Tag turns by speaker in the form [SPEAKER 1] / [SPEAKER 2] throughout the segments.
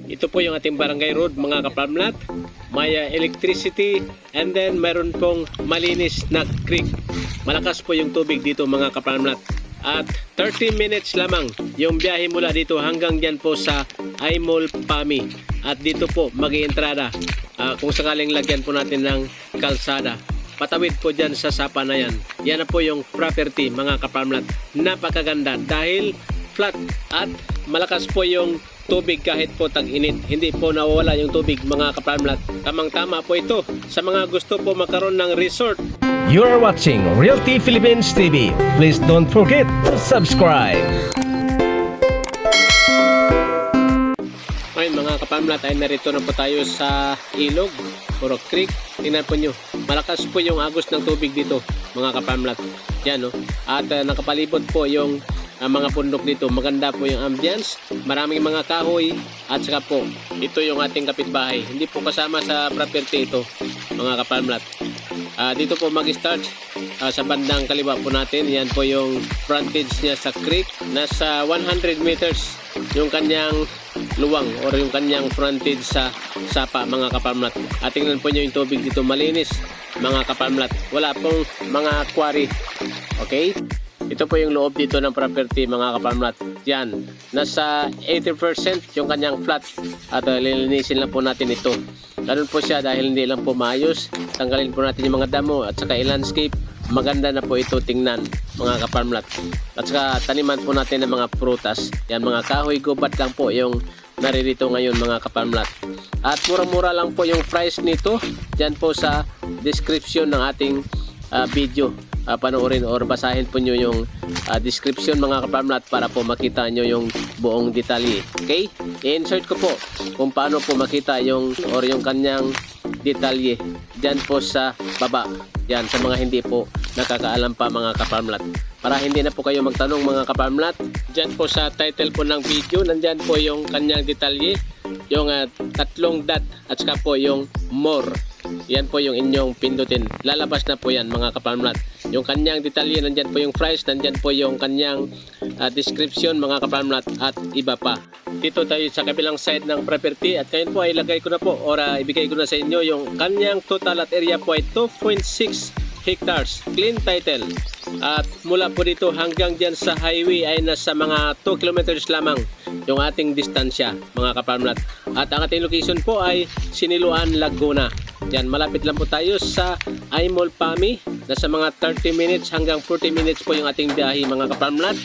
[SPEAKER 1] Ito po yung ating barangay road mga kapamlat. May electricity and then mayroon pong malinis na creek. Malakas po yung tubig dito mga kapamlat. At 30 minutes lamang yung biyahe mula dito hanggang dyan po sa Aimol Pami. At dito po mag-ientrada kung sakaling lagyan po natin ng kalsada. Patawid po dyan sa sapa na yan. Yan na po yung property mga kapamlat. Napakaganda dahil flat at malakas po yung tubig kahit po tag-init. Hindi po nawawala yung tubig mga kapamlat. Tamang-tama po ito sa mga gusto po magkaroon ng resort.
[SPEAKER 2] You are watching Realty Philippines TV. Please don't forget to subscribe.
[SPEAKER 1] Ay mga kapamlat, ay narito na po tayo sa ilog, Puro Creek. Tingnan po nyo, malakas po yung agos ng tubig dito mga kapamlat. Yan no. At nakapalibot po yung mga bundok dito. Maganda po yung ambience, maraming mga kahoy at saka po ito yung ating kapitbahay. Hindi po kasama sa property ito mga kapamlat. Dito po mag-start sa bandang kaliwa po natin. Yan po yung frontage niya sa creek. Nasa 100 meters yung kanyang luwang or yung kanyang frontage sa sapa mga kapamlat. At tingnan po nyo yung tubig dito, malinis mga kapamlat. Wala pong mga quarry. Okay? Ito po yung loob dito ng property mga kapamlat. Yan, nasa 80% yung kanyang flat. At lilinisin lang po natin ito. Ganun po siya dahil hindi lang po maayos. Tanggalin po natin yung mga damo at saka i-landscape. Maganda na po ito tingnan mga kapamlat. At saka taniman po natin ng mga prutas. Yan, mga kahoy gubat lang po yung naririto ngayon mga kapamlat. At mura-mura lang po yung price nito. Diyan po sa description ng ating video. Panoorin or basahin po nyo yung description mga kapamlat para po makita nyo yung buong detalye. Okay? I-insert ko po kung paano po makita yung or yung kanyang detalye dyan po sa baba. Yan sa mga hindi po nakakaalam pa mga kapamlat. Para hindi na po kayo magtanong mga kapamlat, dyan po sa title po ng video, nandyan po yung kanyang detalye, yung tatlong dot at saka po yung more. Yan po yung inyong pindutin. Lalabas na po yan mga kapamlat. Yung kanyang detalye, nandyan po yung price, nandyan po yung kanyang description mga kapamlat at iba pa. Dito tayo sa kabilang side ng property at ngayon po ay ilagay ko na po or ibigay ko na sa inyo yung kanyang total at area po ay 2.6 hectares. Clean title. At mula po dito hanggang dyan sa highway ay nasa mga 2 kilometers lamang yung ating distansya mga kapamlat. At ang ating location po ay Siniluan, Laguna. Yan, malapit lang po tayo sa Aimol Pami. Nasa mga 30 minutes hanggang 40 minutes po yung ating biyahe mga kapamlat.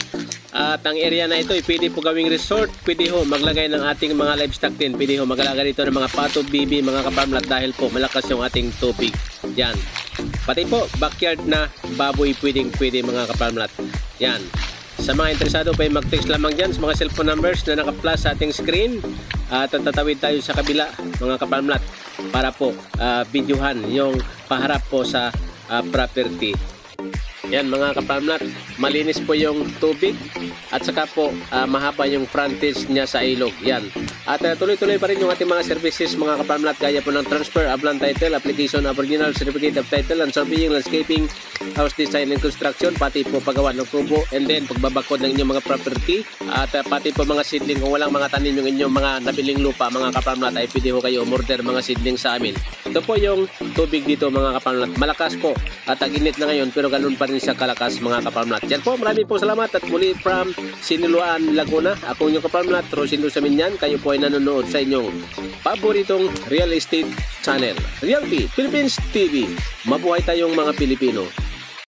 [SPEAKER 1] At ang area na ito ay pwede po gawing resort. Pwede ho maglagay ng ating mga livestock din. Pwede ho maglagay dito ng mga pato, bibi, mga kapamlat dahil po malakas yung ating tubig. Yan. Pati po backyard na baboy pwede mga kapamlat. Yan. Sa mga interesado pa mag-text lamang dyan sa mga cellphone numbers na naka-flash sa ating screen. At tatawid tayo sa kabila mga kapamlat para po videohan yung paharap po sa property. Yan mga kapamlat, malinis po yung tubig at saka po mahaba yung frontage niya sa ilog. Yan. At tuloy-tuloy pa rin yung ating mga services mga kapamlat gaya po ng transfer of land title, application of original certificate of title, and surveying, landscaping, house design and construction, pati po paggawa ng kubo, and then pagbabakod ng inyong mga property at pati po mga seedling. Kung walang mga tanim yung inyong mga nabiling lupa mga kapamlat ay pwede ho kayo umorder mga seedling sa amin. Ito po yung tubig dito mga kapamlat. Malakas po at tag-init na ngayon pero ganun pa rin siya kalakas mga kapamlat. Yan po, maraming po salamat at muli from Siniluan, Laguna. Ako yung kapamlat, Rosendo Saminyan. Kayo po ay nanonood sa inyong paboritong real estate channel, Realty Philippines TV. Mabuhay tayong mga Pilipino.